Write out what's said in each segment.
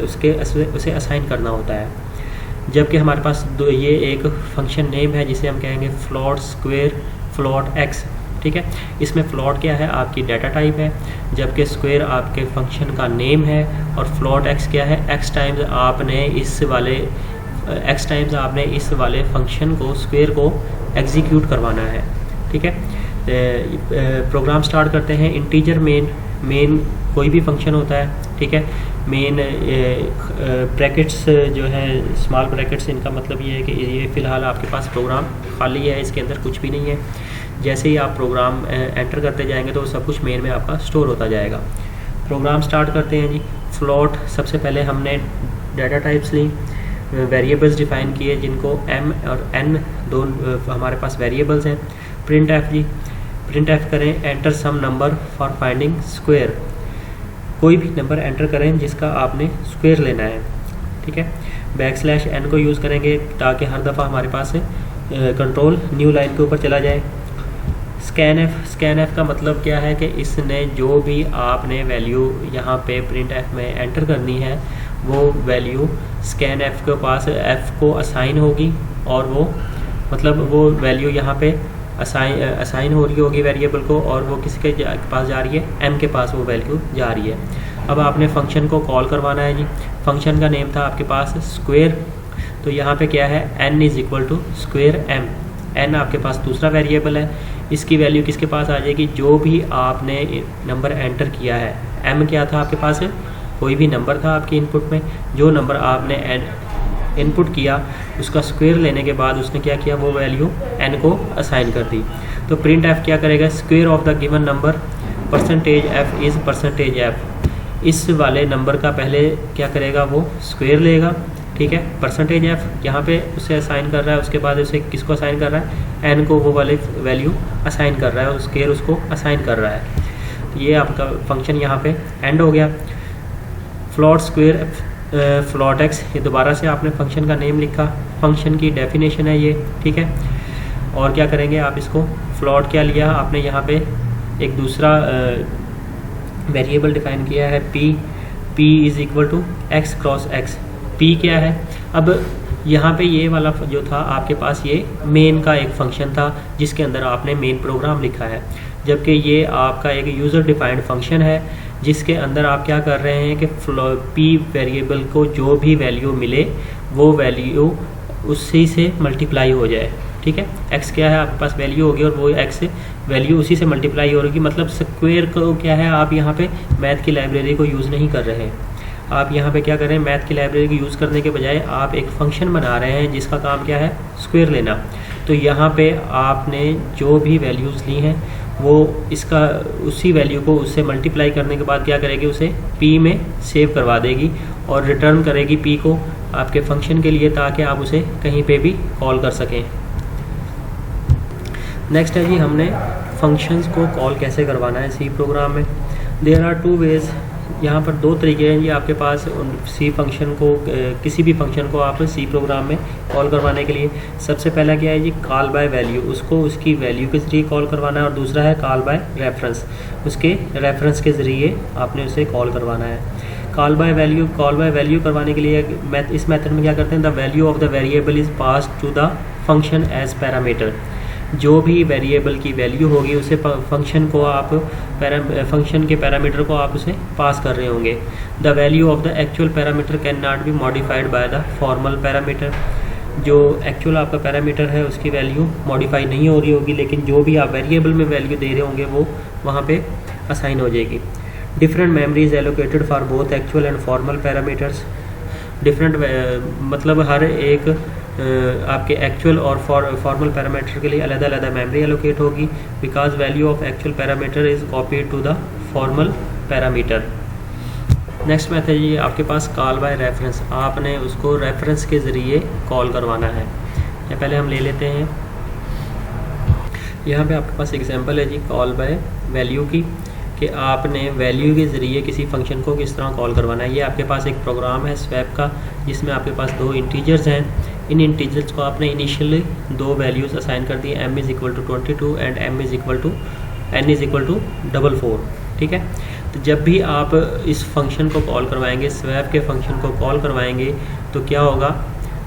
उसके उसे असाइन करना होता है। जबकि हमारे पास ये एक फंक्शन नेम है जिसे हम कहेंगे फ्लोट स्क्वायर फ्लोट एक्स, ठीक है। इसमें फ्लोट क्या है, आपकी डाटा टाइप है, जबकि स्क्वायर आपके फंक्शन का नेम है, और फ्लोट एक्स क्या है, एक्स टाइम्स आपने इस वाले फंक्शन को स्क्वायर को एग्जीक्यूट करवाना है, ठीक है। प्रोग्राम स्टार्ट करते हैं। इंटीजर मेन कोई भी फंक्शन होता है, ठीक है। मेन ब्रैकेट्स जो है स्मॉल ब्रैकेट्स, इनका मतलब ये है कि ये फ़िलहाल आपके पास प्रोग्राम खाली है, इसके अंदर कुछ भी नहीं है। जैसे ही आप प्रोग्राम एंटर करते जाएंगे तो सब कुछ मेन में आपका स्टोर होता जाएगा। प्रोग्राम स्टार्ट करते हैं जी। फ्लोट, सबसे पहले हमने डाटा टाइप्स ली, वेरिएबल्स डिफाइन किए जिनको m और n दोनों हमारे पास वेरिएबल्स हैं। प्रिंट एफ जी, प्रिंट एफ करें enter some number for finding square, कोई भी नंबर एंटर करें जिसका आपने स्क्वायर लेना है, ठीक है। बैकस्लैश n को यूज़ करेंगे ताकि हर दफ़ा हमारे पास कंट्रोल न्यू लाइन के ऊपर चला जाए। स्कैन एफ का मतलब क्या है कि इसने जो भी आपने वैल्यू यहाँ पे प्रिंट एफ में एंटर करनी है वो वैल्यू स्कैन एफ के पास एफ को असाइन होगी, और वो मतलब वो वैल्यू यहाँ पे असाइन हो रही होगी वेरिएबल को, और वो किसके पास जा रही है, m के पास वो वैल्यू जा रही है। अब आपने फंक्शन को कॉल करवाना है जी। फंक्शन का नेम था आपके पास स्क्वायर, तो यहाँ पे क्या है, n is equal to square m, n आपके पास दूसरा वेरिएबल है, इसकी वैल्यू किसके पास आ जाएगी, जो भी आपने नंबर एंटर किया है। m क्या था आपके पास, कोई भी नंबर था आपके इनपुट में, जो नंबर आपने इनपुट किया उसका स्क्वायर लेने के बाद उसने क्या किया, वो वैल्यू n को असाइन कर दी। तो प्रिंट एफ क्या करेगा, square of the given number percentage F is percentage F, इस वाले नंबर का पहले क्या करेगा, वो स्क्वायर लेगा, ठीक है। परसेंटेज एफ यहाँ पे उसे असाइन कर रहा है, उसके बाद उसे किसको असाइन कर रहा है, n को वो वाले वैल्यू असाइन कर रहा है, और स्क्वायर उसको असाइन कर रहा है। तो ये आपका फंक्शन यहाँ पे एंड हो गया। फ्लोट स्क्वायर फ्लोट एक्स, ये दोबारा से आपने फंक्शन का नेम लिखा, फंक्शन की डेफिनेशन है ये, ठीक है। और क्या करेंगे आप, इसको फ्लोट क्या लिया आपने, यहाँ पे एक दूसरा वेरिएबल डिफाइन किया है p is equal to x cross x। p क्या है, अब यहाँ पे ये वाला जो था आपके पास ये मेन का एक फंक्शन था जिसके अंदर आपने मेन प्रोग्राम लिखा है, जबकि ये आपका एक यूज़र डिफाइंड फंक्शन है जिसके अंदर आप क्या कर रहे हैं कि p वेरिएबल को जो भी वैल्यू मिले वो वैल्यू उसी से मल्टीप्लाई हो जाए, ठीक है। x क्या है आपके पास वैल्यू होगी और वो x वैल्यू उसी से मल्टीप्लाई हो रही, मतलब स्क्वायर को क्या है, आप यहाँ पे मैथ की लाइब्रेरी को यूज़ नहीं कर रहे हैं, आप यहाँ पे क्या कर रहे हैं, मैथ की लाइब्रेरी को यूज़ करने के बजाय आप एक फंक्शन बना रहे हैं जिसका काम क्या है, स्क्वायर लेना। तो यहाँ पे आपने जो भी वैल्यूज़ ली हैं वो इसका उसी वैल्यू को उससे मल्टीप्लाई करने के बाद क्या करेगी, उसे p में सेव करवा देगी और रिटर्न करेगी p को आपके फंक्शन के लिए, ताकि आप उसे कहीं पे भी कॉल कर सकें। नेक्स्ट है जी, हमने फंक्शंस को कॉल कैसे करवाना है सी प्रोग्राम में। देयर आर टू वेज़, यहाँ पर दो तरीके हैं जी आपके पास सी फंक्शन को, किसी भी फंक्शन को आप सी प्रोग्राम में कॉल करवाने के लिए। सबसे पहला क्या है जी, कॉल बाय वैल्यू, उसको उसकी वैल्यू के ज़रिए कॉल करवाना है, और दूसरा है कॉल बाय रेफरेंस, उसके रेफरेंस के ज़रिए आपने उसे कॉल करवाना है। कॉल बाय वैल्यू करवाने के लिए इस मेथड में क्या करते हैं, the value of the variable is passed to the function as parameter, जो भी वेरिएबल की वैल्यू होगी उसे फंक्शन को आप फंक्शन के पैरामीटर को आप उसे पास कर रहे होंगे। The value of the actual parameter can not be modified by the formal parameter, जो एक्चुअल आपका पैरामीटर है उसकी वैल्यू मॉडिफाई नहीं हो रही होगी, लेकिन जो भी आप वेरिएबल में वैल्यू दे रहे होंगे वो वहाँ पे असाइन हो जाएगी। Different memory is allocated for both actual and formal parameters, different मतलब हर एक आपके एक्चुअल और फॉर्मल पैरामीटर के लिए अलग अलग मेमोरी एलोकेट होगी, because value of actual parameter is copied to the formal parameter. Next method ये आपके पास कॉल बाय रेफरेंस, आपने उसको रेफरेंस के ज़रिए कॉल करवाना है। या पहले हम ले लेते हैं, यहाँ पे आपके पास एग्जांपल है जी कॉल बाय वैल्यू की, कि आपने वैल्यू के ज़रिए किसी फंक्शन को किस तरह कॉल करवाना है। ये आपके पास एक प्रोग्राम है स्वैप का, जिसमें आपके पास दो इंटीजर्स हैं, इन इंटीजर्स को आपने इनिशियली दो वैल्यूज़ असाइन कर दी, m is equal to 22 and n is equal to 44, ठीक है। तो जब भी आप इस फंक्शन को कॉल करवाएंगे, स्वैप के फंक्शन को कॉल करवाएंगे, तो क्या होगा,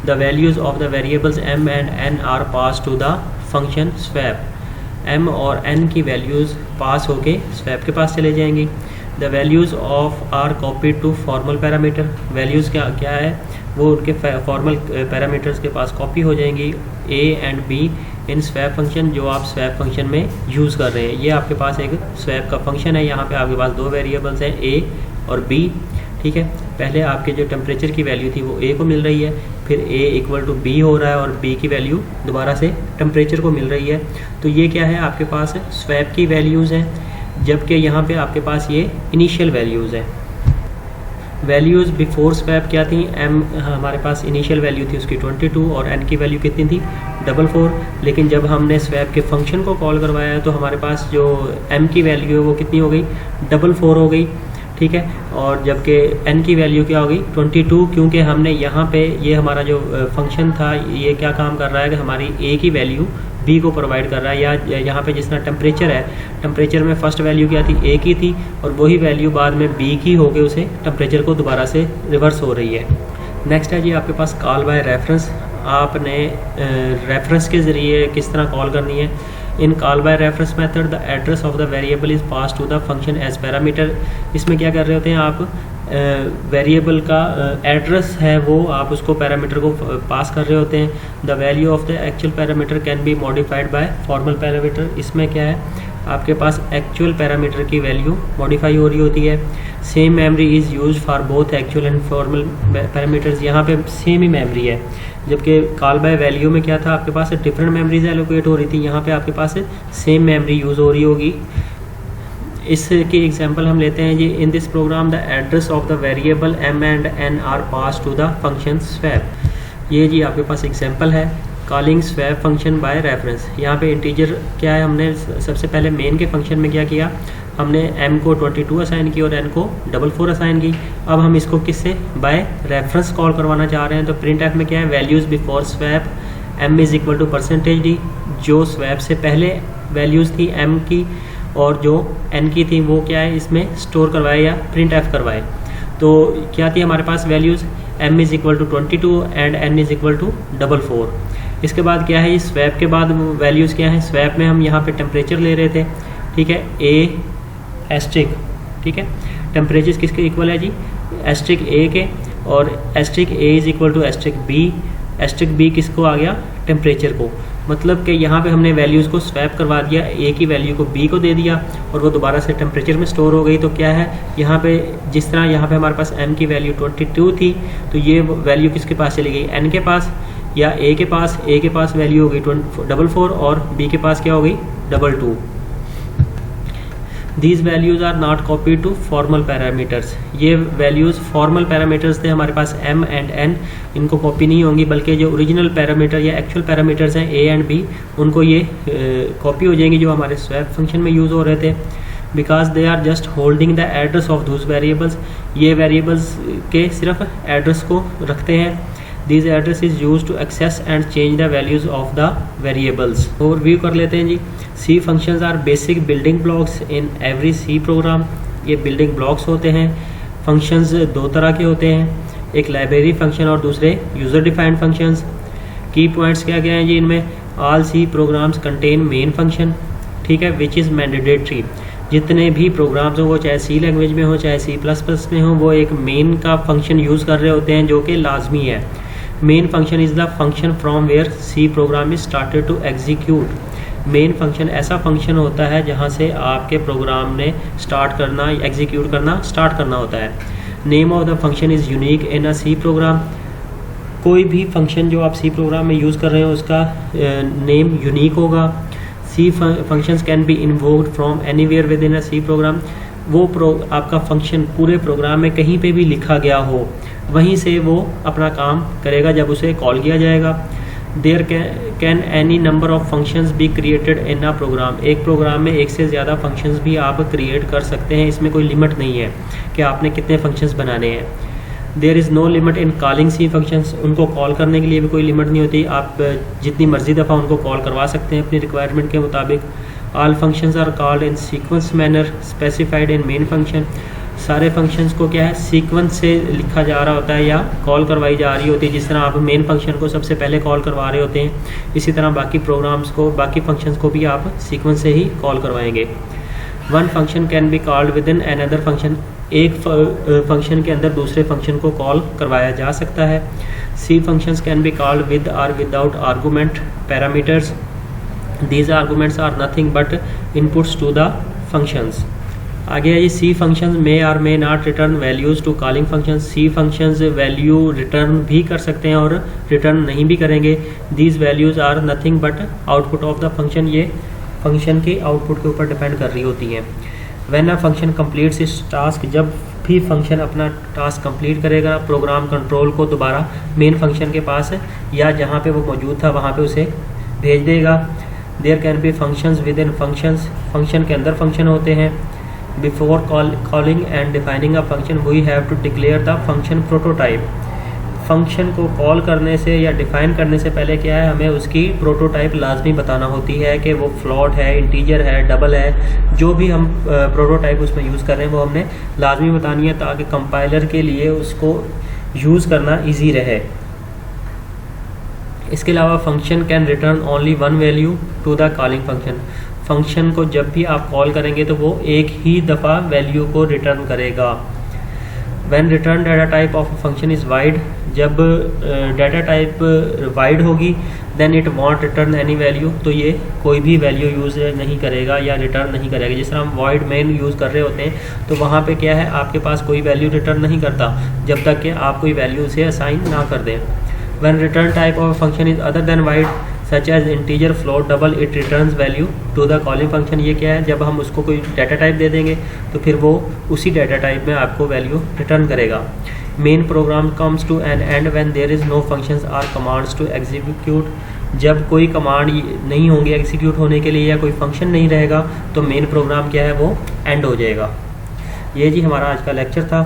the values of the variables m and n are pass to the function swap. m और n की वैल्यूज़ पास होके स्वैप के पास चले जाएंगी। The values of are copied to formal parameter, values क्या है, वो उनके फॉर्मल पैरामीटर्स के पास कॉपी हो जाएंगी a and b in swap function, जो आप स्वैप फंक्शन में यूज़ कर रहे हैं। ये आपके पास एक स्वैप का फंक्शन है। यहाँ पे आपके पास दो वेरिएबल्स हैं a और b, ठीक है। पहले आपके जो टेम्परेचर की वैल्यू थी वो a को मिल रही है, फिर a इक्वल टू b हो रहा है और b की वैल्यू दोबारा से टेम्परेचर को मिल रही है। तो ये क्या है, आपके पास स्वैप की वैल्यूज़ हैं, जबकि यहाँ पे आपके पास ये इनिशियल वैल्यूज़ हैं। वैल्यूज़ बिफोर स्वैप क्या थी, m हमारे पास इनिशियल वैल्यू थी उसकी 22 और n की वैल्यू कितनी थी 44। लेकिन जब हमने स्वैप के फंक्शन को कॉल करवाया है तो हमारे पास जो m की वैल्यू है वो कितनी हो गई, 44 हो गई, ठीक है। और जबकि n की वैल्यू क्या हो गई 22, क्योंकि हमने यहाँ पे ये हमारा जो फंक्शन था ये क्या काम कर रहा है कि हमारी a की वैल्यू b को प्रोवाइड कर रहा है। या यहाँ पे जिस तरह टेम्परेचर है, टेम्परेचर में फर्स्ट वैल्यू क्या थी, a की थी, और वही वैल्यू बाद में b की हो गई, उसे टेम्परेचर को दोबारा से रिवर्स हो रही है। नेक्स्ट है जी आपके पास कॉल बाय रेफरेंस। आपने रेफरेंस के ज़रिए किस तरह कॉल करनी है। In call by reference method the address of the variable is pass to the function as parameter. इसमें क्या कर रहे होते हैं आप, वेरिएबल का एड्रेस है वो आप उसको पैरामीटर को पास कर रहे होते हैं। The value of the actual parameter can be modified by formal parameter. इसमें क्या है, आपके पास एक्चुअल पैरामीटर की वैल्यू मॉडिफाई हो रही होती है। Same memory is use for both actual and formal parameters. यहाँ पे सेम ही मेमोरी है, जबकि कॉल बाय वैल्यू में क्या था, आपके पास डिफरेंट मेमोरीज एलोकेट हो रही थी। यहाँ पे आपके पास सेम मेमोरी यूज़ हो रही होगी। इसकी एग्जांपल हम लेते हैं जी। In this program the address of the variable m and n are pass to the function swap. ये जी आपके पास एग्जांपल है, calling swap function by reference. यहाँ पे इंटीजर क्या है, हमने सबसे पहले मेन के फंक्शन में क्या किया, हमने m को 22 असाइन की और n को 44 असाइन की। अब हम इसको किससे, बाय रेफरेंस कॉल करवाना चाह रहे हैं। तो प्रिंट एफ में क्या है, values before swap m is equal to %d। जो स्वैप से पहले वैल्यूज़ थी m की और जो n की थी वो क्या है, इसमें स्टोर करवाए या प्रिंट एफ करवाए। तो क्या थी हमारे पास values, m is equal to 22 and n is equal to 44। इसके बाद क्या है, इस स्वैप के बाद वैल्यूज़ क्या है, स्वैप में हम यहाँ पे टेम्परेचर ले रहे थे, ठीक है, a एस्ट्रिक, ठीक है। टेम्परेचर किसके इक्वल है जी, एस्ट्रिक a के, और asterisk a is equal to asterisk b। Asterisk b किसको आ गया, टेम्परेचर को। मतलब कि यहाँ पे हमने वैल्यूज़ को स्वैप करवा दिया, a की वैल्यू को b को दे दिया और वो दोबारा से टेम्परेचर में स्टोर हो गई। तो क्या है, यहाँ पे जिस तरह यहाँ पे हमारे पास m की वैल्यू 22 थी, तो ये वैल्यू किसके पास चली गई, n के पास या a के पास। a के पास वैल्यू हो गई 44 और b के पास क्या हो गई 22। These values are not copied to formal parameters। ये वैल्यूज़ फॉर्मल पैरामीटर्स थे हमारे पास m एंड n, इनको कॉपी नहीं होंगी, बल्कि जो ओरिजिनल पैरामीटर या एक्चुअल पैरामीटर्स हैं a एंड b, उनको ये कॉपी हो जाएंगी जो हमारे स्वैप फंक्शन में यूज़ हो रहे थे। Because they are just holding the address of those variables. ये वेरिएबल्स के सिर्फ एड्रेस को रखते हैं। This address is use to access and change the values of the variables. Overview कर लेते हैं जी। C functions are basic building blocks in every C program. ये बिल्डिंग ब्लॉक्स होते हैं। फंक्शंस दो तरह के होते हैं, एक लाइब्रेरी फंक्शन और दूसरे user defined functions. Key points क्या क्या हैं जी इनमें, all C programs contain main function, ठीक है, विच इज़ मैंडेटरी। जितने भी प्रोग्राम्स हो वो चाहे सी लैंग्वेज में हो चाहे C++ में हो, वो एक मेन का फंक्शन यूज़ कर रहे होते हैं जो कि लाजमी है। Main function is the function from where C program is started to execute. Main function ऐसा फंक्शन होता है जहाँ से आपके प्रोग्राम ने स्टार्ट करना, एग्जीक्यूट करना स्टार्ट करना होता है। Name of the function is unique in a C program. कोई भी फंक्शन जो आप सी प्रोग्राम में यूज़ कर रहे हो उसका नेम यूनिक होगा। C functions can be invoked from anywhere within a C program. वो आपका फंक्शन पूरे प्रोग्राम में कहीं पे भी लिखा गया हो, वहीं से वो अपना काम करेगा जब उसे कॉल किया जाएगा। There can any number of functions be created in a program. एक प्रोग्राम में एक से ज़्यादा फंक्शंस भी आप क्रिएट कर सकते हैं, इसमें कोई लिमिट नहीं है कि आपने कितने फंक्शंस बनाने हैं। There is no limit in calling C functions. उनको कॉल करने के लिए भी कोई लिमिट नहीं होती, आप जितनी मर्जी दफ़ा उनको कॉल करवा सकते हैं अपनी रिक्वायरमेंट के मुताबिक। All functions are called in sequence manner specified in main function. सारे फंक्शंस को क्या है सीक्वेंस से लिखा जा रहा होता है या कॉल करवाई जा रही होती है। जिस तरह आप मेन फंक्शन को सबसे पहले कॉल करवा रहे होते हैं, इसी तरह बाकी प्रोग्राम्स को, बाकी फंक्शंस को भी आप सीक्वेंस से ही कॉल करवाएंगे। One function can be called with in another function. एक फंक्शन के अंदर दूसरे फंक्शन को कॉल करवाया जा सकता है। C functions can be called with और without argument parameters. These arguments are nothing but inputs to the functions. आगे है ये सी फंक्शंस मे और may not return values to calling functions. C functions value return भी कर सकते हैं और रिटर्न नहीं भी करेंगे। These values are nothing but output of the function. ये फंक्शन के आउटपुट के ऊपर डिपेंड कर रही होती हैं। व्हेन अ फंक्शन कंप्लीट्स इस टास्क, जब भी फंक्शन अपना टास्क कंप्लीट करेगा, प्रोग्राम कंट्रोल को दोबारा मेन फंक्शन के पास या जहाँ पे वो मौजूद था वहाँ पे उसे भेज देगा। There can be functions with in functions. Function के अंदर फंक्शन होते हैं। Before calling and defining a function we have to declare the function prototype. Function को कॉल करने से या डिफाइन करने से पहले क्या है, हमें उसकी प्रोटोटाइप लाजमी बताना होती है कि वो फ्लोट है, इंटीजर है, डबल है। जो भी हम प्रोटोटाइप उसमें यूज़ कर रहे हैं वो हमने लाजमी बतानी है ताकि कंपाइलर के लिए उसको यूज़ करना इजी रहे। इसके अलावा function can return only one value to the calling function. Function को जब भी आप कॉल करेंगे तो वो एक ही दफ़ा वैल्यू को रिटर्न करेगा। When return data type of function is void, जब डाटा टाइप वाइड होगी then it won't return any value, तो ये कोई भी वैल्यू यूज़ नहीं करेगा या रिटर्न नहीं करेगा। जिस तरह हम वॉइड मेन यूज़ कर रहे होते हैं तो वहाँ पे क्या है, आपके पास कोई वैल्यू रिटर्न नहीं करता जब तक कि आप कोई वैल्यू उसे असाइन ना कर दें। When return type of function is other than void such as integer, float, double, it returns value to the calling function. ये क्या है, जब हम उसको कोई डाटा टाइप दे देंगे तो फिर वो उसी डाटा टाइप में आपको वैल्यू रिटर्न करेगा। Main program comes to an end when there is no functions are commands to execute. जब कोई कमांड नहीं होंगी एग्जीक्यूट होने के लिए या कोई फंक्शन नहीं रहेगा तो मेन प्रोग्राम क्या है वो एंड हो जाएगा। ये जी हमारा आज का लेक्चर था।